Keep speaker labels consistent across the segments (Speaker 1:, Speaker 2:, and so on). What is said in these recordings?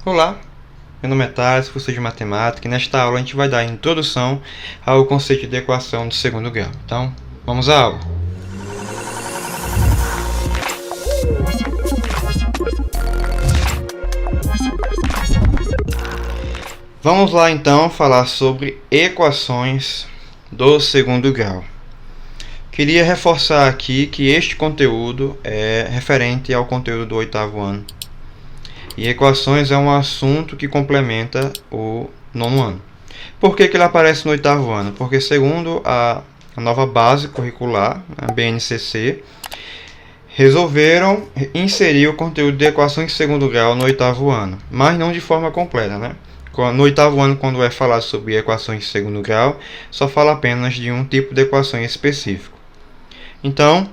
Speaker 1: Olá, meu nome é Thales, professor de matemática, e nesta aula a gente vai dar a introdução ao conceito de equação de segundo grau. Então, vamos à aula. Vamos lá então falar sobre equações do segundo grau. Queria reforçar aqui que este conteúdo é referente ao conteúdo do oitavo ano. E equações é um assunto que complementa o nono ano. Por que ele aparece no oitavo ano? Porque segundo a nova base curricular, a BNCC, resolveram inserir o conteúdo de equações de segundo grau no oitavo ano, mas não de forma completa, né? No oitavo ano, quando é falado sobre equações de segundo grau, só fala apenas de um tipo de equação específico. Então,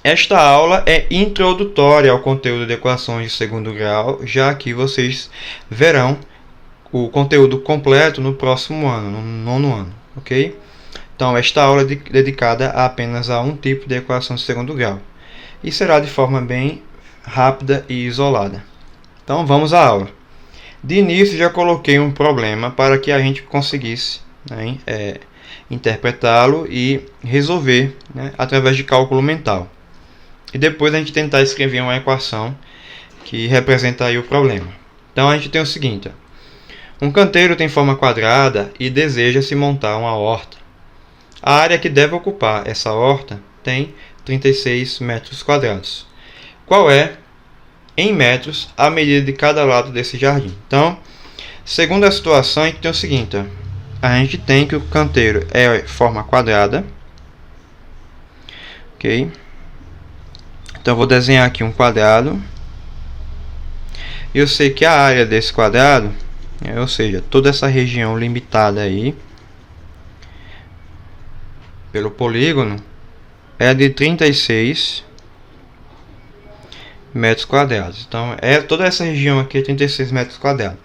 Speaker 1: esta aula é introdutória ao conteúdo de equações de segundo grau, já que vocês verão o conteúdo completo no próximo ano, no nono ano, ok? Então, esta aula é dedicada apenas a um tipo de equação de segundo grau e será de forma bem rápida e isolada. Então, vamos à aula. De início, já coloquei um problema para que a gente conseguisse interpretá-lo e resolver, através de cálculo mental. E depois a gente tentar escrever uma equação que representa aí o problema. Então a gente tem o seguinte: um canteiro tem forma quadrada e deseja-se montar uma horta. A área que deve ocupar essa horta tem 36 metros quadrados. Qual é, em metros, a medida de cada lado desse jardim? Então, segundo a situação, a gente tem o seguinte: a gente tem que o canteiro é forma quadrada, ok? Então, eu vou desenhar aqui um quadrado. E eu sei que a área desse quadrado, ou seja, toda essa região limitada aí pelo polígono, é de 36 metros quadrados. Então, toda essa região aqui é 36 metros quadrados.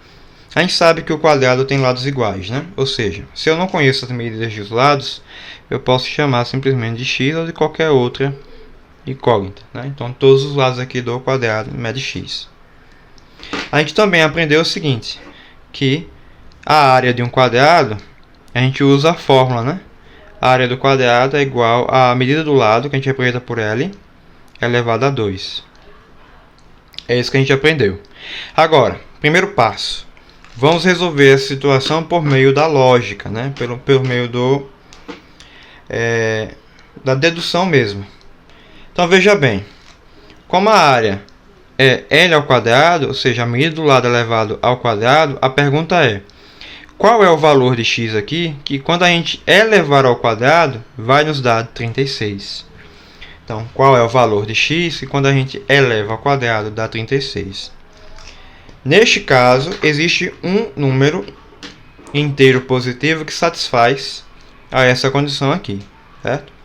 Speaker 1: A gente sabe que o quadrado tem lados iguais, né? Ou seja, se eu não conheço as medidas dos lados, eu posso chamar simplesmente de x ou de qualquer outra incógnita, né? Então, todos os lados aqui do quadrado mede x. A gente também aprendeu o seguinte, que a área de um quadrado, a gente usa a fórmula, né? A área do quadrado é igual à medida do lado, que a gente representa por L, elevado a 2. É isso que a gente aprendeu. Agora, primeiro passo. Vamos resolver essa situação por meio da lógica, né? Pelo meio da dedução mesmo. Então, veja bem, como a área é L ao quadrado, ou seja, a medida do lado elevado ao quadrado, a pergunta é: qual é o valor de x aqui, que quando a gente elevar ao quadrado, vai nos dar 36. Então, qual é o valor de x, que quando a gente eleva ao quadrado, dá 36. Neste caso, existe um número inteiro positivo que satisfaz a essa condição aqui, certo?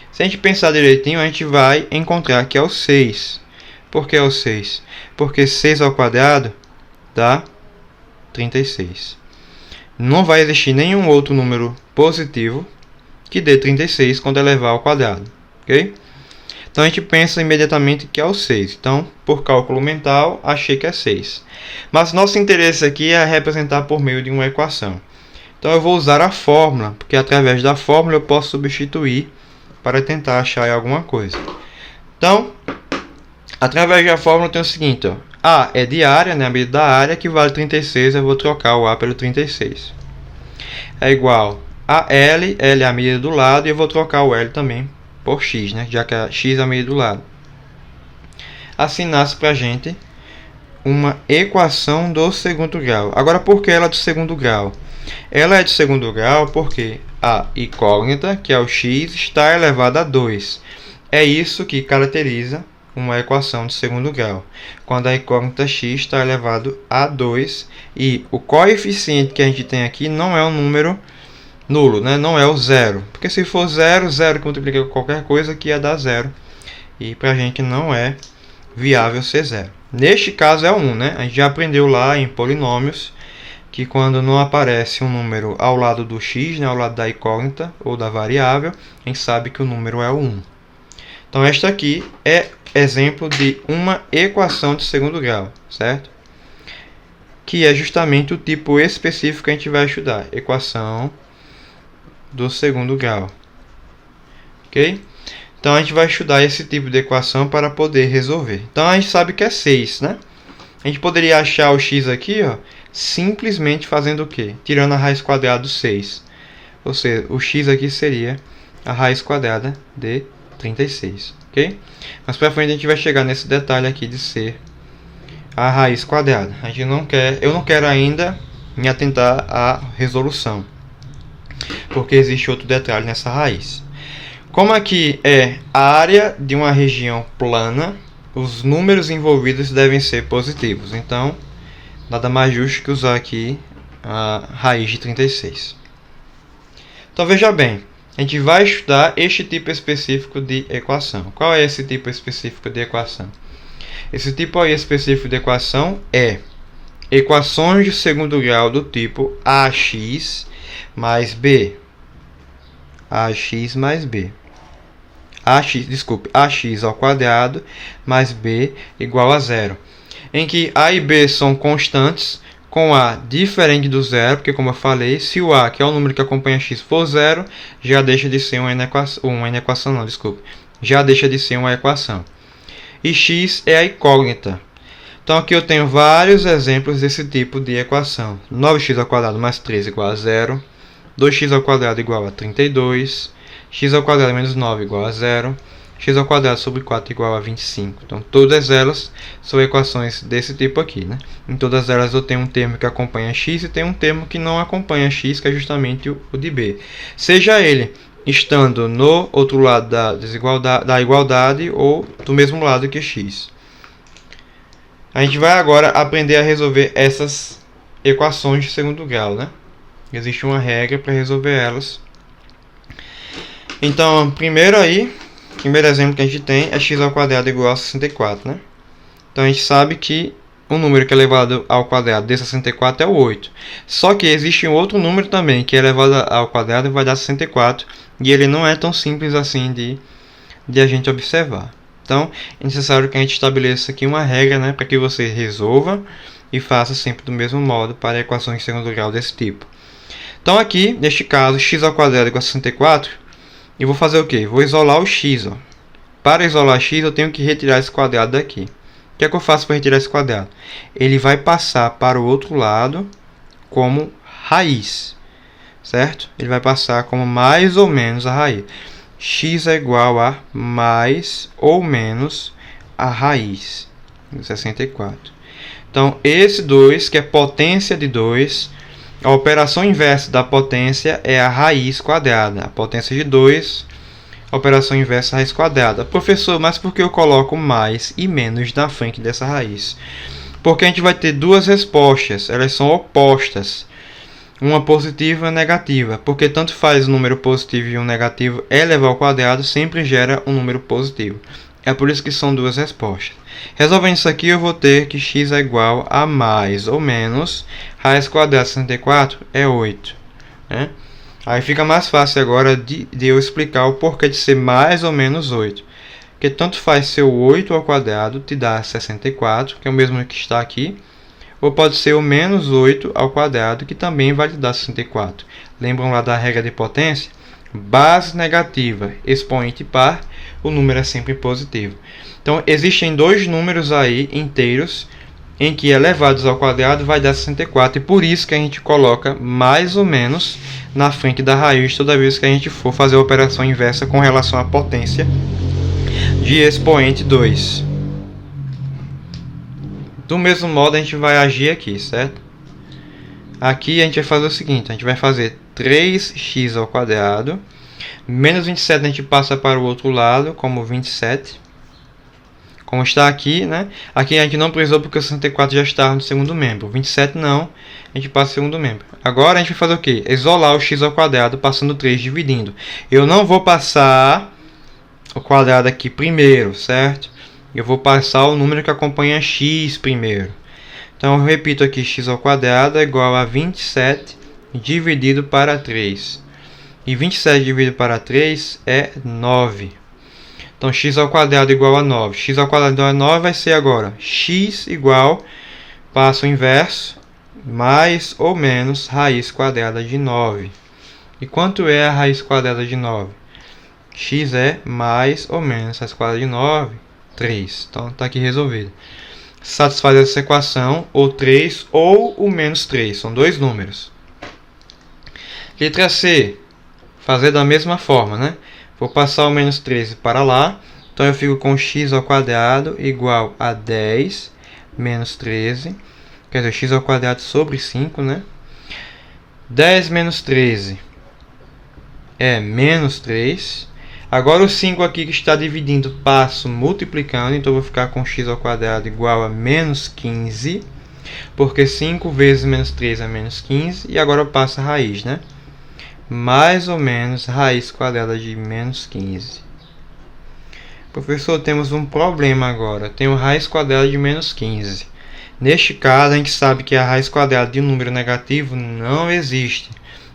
Speaker 1: Se a gente pensar direitinho, a gente vai encontrar que é o 6. Por que é o 6? Porque 6 ao quadrado dá 36. Não vai existir nenhum outro número positivo que dê 36 quando elevar ao quadrado, ok? Então a gente pensa imediatamente que é o 6. Então, por cálculo mental, achei que é 6. Mas nosso interesse aqui é representar por meio de uma equação. Então eu vou usar a fórmula, porque através da fórmula eu posso substituir para tentar achar alguma coisa. Então, através da fórmula tem o seguinte: A é de área, né, a medida da área, que vale 36, eu vou trocar o A pelo 36. É igual a L, L é a medida do lado, e eu vou trocar o L também por x, né, já que a x é a medida do lado. Assim nasce para a gente uma equação do segundo grau. Agora, por que ela é do segundo grau? Ela é de segundo grau porque a incógnita, que é o x, está elevada a 2. É isso que caracteriza uma equação de segundo grau, quando a incógnita x está elevado a 2 e o coeficiente que a gente tem aqui não é um número nulo, né? Não é o zero, porque se for zero que multiplica com qualquer coisa que ia dar zero, e para a gente não é viável ser zero. Neste caso é 1, né? A gente já aprendeu lá em polinômios que quando não aparece um número ao lado do x, né, ao lado da incógnita ou da variável, a gente sabe que o número é o 1. Então, esta aqui é exemplo de uma equação de segundo grau, certo? que é justamente o tipo específico que a gente vai estudar, equação do segundo grau. Ok? Então a gente vai estudar esse tipo de equação para poder resolver. Então a gente sabe que é 6, né? A gente poderia achar o x aqui, ó, simplesmente fazendo o quê? Tirando a raiz quadrada do 6. Ou seja, o x aqui seria a raiz quadrada de 36, ok? Mas para frente a gente vai chegar nesse detalhe aqui de ser a raiz quadrada. A gente não quer, eu não quero ainda me atentar à resolução, porque existe outro detalhe nessa raiz. Como aqui é a área de uma região plana, os números envolvidos devem ser positivos. Então, nada mais justo que usar aqui a raiz de 36. Então, veja bem, a gente vai estudar este tipo específico de equação. Qual é esse tipo específico de equação? Esse tipo aí específico de equação é equações de segundo grau do tipo ax mais b. Ax mais b. Ax ao quadrado mais b igual a zero. Em que a e b são constantes, com a diferente do zero, porque como eu falei, se o a, que é o número que acompanha x, for zero, já deixa de ser já deixa de ser uma equação. E x é a incógnita. Então aqui eu tenho vários exemplos desse tipo de equação. 9x ao quadrado mais 3 igual a zero. 2x ao quadrado igual a 32. X ao quadrado menos 9 igual a zero. X ao quadrado sobre 4 igual a 25. Então todas elas são equações desse tipo aqui, né? Em todas elas eu tenho um termo que acompanha x e tem um termo que não acompanha x, que é justamente o de b. Seja ele estando no outro lado da igualdade ou do mesmo lado que x. A gente vai agora aprender a resolver essas equações de segundo grau, né? Existe uma regra para resolver elas. Então, primeiro exemplo que a gente tem é x ao quadrado igual a 64, né? Então a gente sabe que o número que é elevado ao quadrado de 64 é o 8. Só que existe um outro número também que é elevado ao quadrado e vai dar 64. E ele não é tão simples assim de a gente observar. Então é necessário que a gente estabeleça aqui uma regra, né, para que você resolva e faça sempre do mesmo modo para equações de segundo grau desse tipo. Então aqui, neste caso, x ao quadrado igual a 64. E vou fazer o quê? Vou isolar o x. Ó. Para isolar x, eu tenho que retirar esse quadrado daqui. O que é que eu faço para retirar esse quadrado? Ele vai passar para o outro lado como raiz. Certo? Ele vai passar como mais ou menos a raiz. X é igual a mais ou menos a raiz de 64. Então, esse 2, que é potência de 2... A operação inversa da potência é a raiz quadrada. A potência de 2, a operação inversa é a raiz quadrada. Professor, mas por que eu coloco mais e menos na frente dessa raiz? Porque a gente vai ter duas respostas, elas são opostas. Uma positiva e uma negativa. Porque tanto faz um número positivo e um negativo elevado ao quadrado, sempre gera um número positivo. É por isso que são duas respostas. Resolvendo isso aqui, eu vou ter que x é igual a mais ou menos raiz quadrada de 64 é 8. Né? Aí fica mais fácil agora de eu explicar o porquê de ser mais ou menos 8. Porque tanto faz ser o 8 ao quadrado, te dá 64, que é o mesmo que está aqui. Ou pode ser o menos 8 ao quadrado, que também vai te dar 64. Lembram lá da regra de potência? Base negativa, expoente par, o número é sempre positivo. Então, existem dois números aí inteiros em que elevados ao quadrado vai dar 64. E por isso que a gente coloca mais ou menos na frente da raiz toda vez que a gente for fazer a operação inversa com relação à potência de expoente 2. Do mesmo modo, a gente vai agir aqui, certo? Aqui a gente vai fazer o seguinte, a gente vai fazer 3x ao quadrado, menos 27 a gente passa para o outro lado, como 27, como está aqui, né? Aqui a gente não precisou porque o 64 já estava no segundo membro, 27 não, a gente passa o segundo membro. Agora a gente vai fazer o quê? Isolar o x ao quadrado, passando 3 dividindo. Eu não vou passar o quadrado aqui primeiro, certo? Eu vou passar o número que acompanha x primeiro. Então eu repito aqui, x ao quadrado é igual a 27 dividido para 3. E 27 dividido para 3 é 9. Então x ao quadrado igual a 9. X ao quadrado igual a 9 vai ser agora x igual, passo o inverso, mais ou menos raiz quadrada de 9. E quanto é a raiz quadrada de 9? X é mais ou menos raiz quadrada de 9, 3. Então está aqui resolvido. Satisfaz essa equação, ou 3 ou o menos 3. São dois números. Letra C. Fazer da mesma forma, né? Vou passar o menos 13 para lá. Então eu fico com x ao quadrado igual a 10 menos 13. Quer dizer, x ao quadrado sobre 5, né? 10 menos 13 é menos 3. Agora o 5 aqui que está dividindo, passo multiplicando. Então eu vou ficar com x ao quadrado igual a menos 15. Porque 5 vezes menos 3 é menos 15. E agora eu passo a raiz, né? Mais ou menos raiz quadrada de menos 15. Professor, temos um problema agora. Tenho raiz quadrada de menos 15. Neste caso, a gente sabe que a raiz quadrada de um número negativo não existe.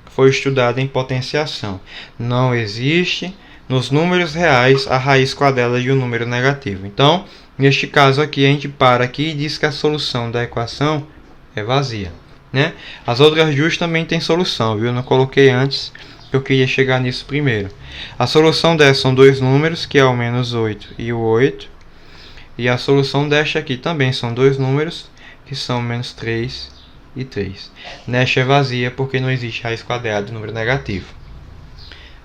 Speaker 1: Foi estudado em potenciação. Não existe nos números reais a raiz quadrada de um número negativo. Então, neste caso aqui, a gente para aqui e diz que a solução da equação é vazia, né? As outras duas também têm solução, viu? Eu não coloquei antes, eu queria chegar nisso primeiro. A solução dessa são dois números, que é o menos 8 e o 8. E a solução desta aqui também são dois números, que são menos 3 e 3. Nesta é vazia porque não existe raiz quadrada de número negativo.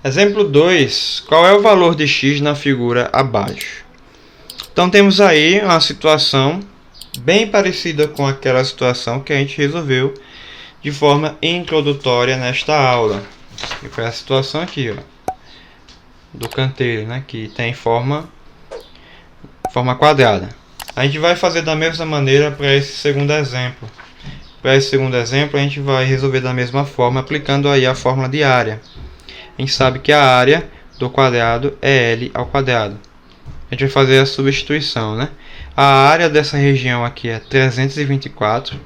Speaker 1: Exemplo 2. Qual é o valor de x na figura abaixo? Então temos aí uma situação bem parecida com aquela situação que a gente resolveu de forma introdutória nesta aula. E foi a situação aqui, ó, do canteiro, né, que tem forma quadrada. A gente vai fazer da mesma maneira para esse segundo exemplo. Para esse segundo exemplo, a gente vai resolver da mesma forma, aplicando aí a fórmula de área. A gente sabe que a área do quadrado é L ao quadrado. A gente vai fazer a substituição, né? A área dessa região aqui é 324.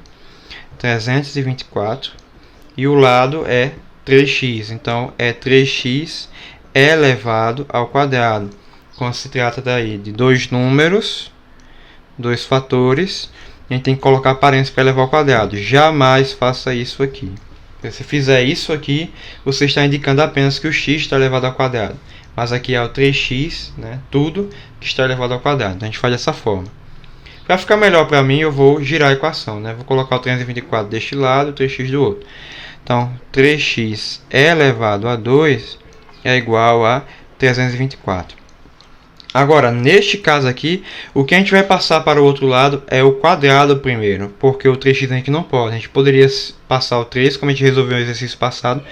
Speaker 1: E o lado é 3x. Então, é 3x elevado ao quadrado. Quando se trata daí de dois números, dois fatores, a gente tem que colocar parênteses para elevar ao quadrado. Jamais faça isso aqui. Se você fizer isso aqui, você está indicando apenas que o x está elevado ao quadrado. Mas aqui é o 3x, né, tudo que está elevado ao quadrado. Então, a gente faz dessa forma. Para ficar melhor para mim, eu vou girar a equação, né? Vou colocar o 324 deste lado e o 3x do outro. Então, 3x elevado a 2 é igual a 324. Agora, neste caso aqui, o que a gente vai passar para o outro lado é o quadrado primeiro, porque o 3x a gente não pode. A gente poderia passar o 3, como a gente resolveu no exercício passado,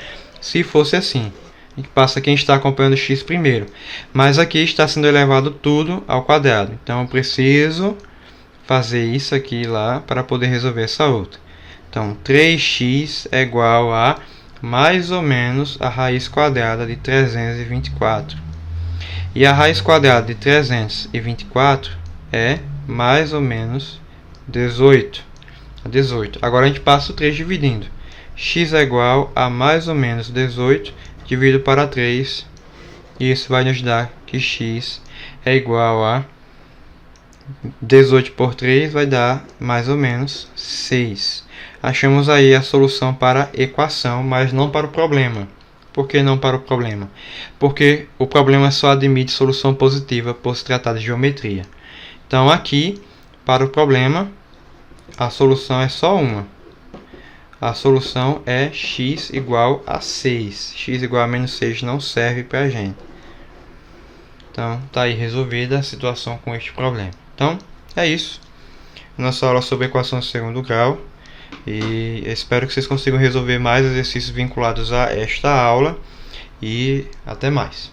Speaker 1: se fosse assim. A gente passa quem está acompanhando x primeiro. Mas aqui está sendo elevado tudo ao quadrado. Então, eu preciso fazer isso aqui lá para poder resolver essa outra. Então, 3x é igual a mais ou menos a raiz quadrada de 324. E a raiz quadrada de 324 é mais ou menos 18. Agora a gente passa o 3 dividindo. X é igual a mais ou menos 18 dividido para 3. E isso vai nos dar que x é igual a 18 por 3 vai dar mais ou menos 6. Achamos aí a solução para a equação, mas não para o problema. Por que não para o problema? Porque o problema só admite solução positiva por se tratar de geometria. Então aqui, para o problema, a solução é só uma. A solução é x igual a 6. X igual a menos 6 não serve para a gente. Então, está aí resolvida a situação com este problema. Então, é isso. Nossa aula sobre equação de segundo grau. E espero que vocês consigam resolver mais exercícios vinculados a esta aula. E até mais.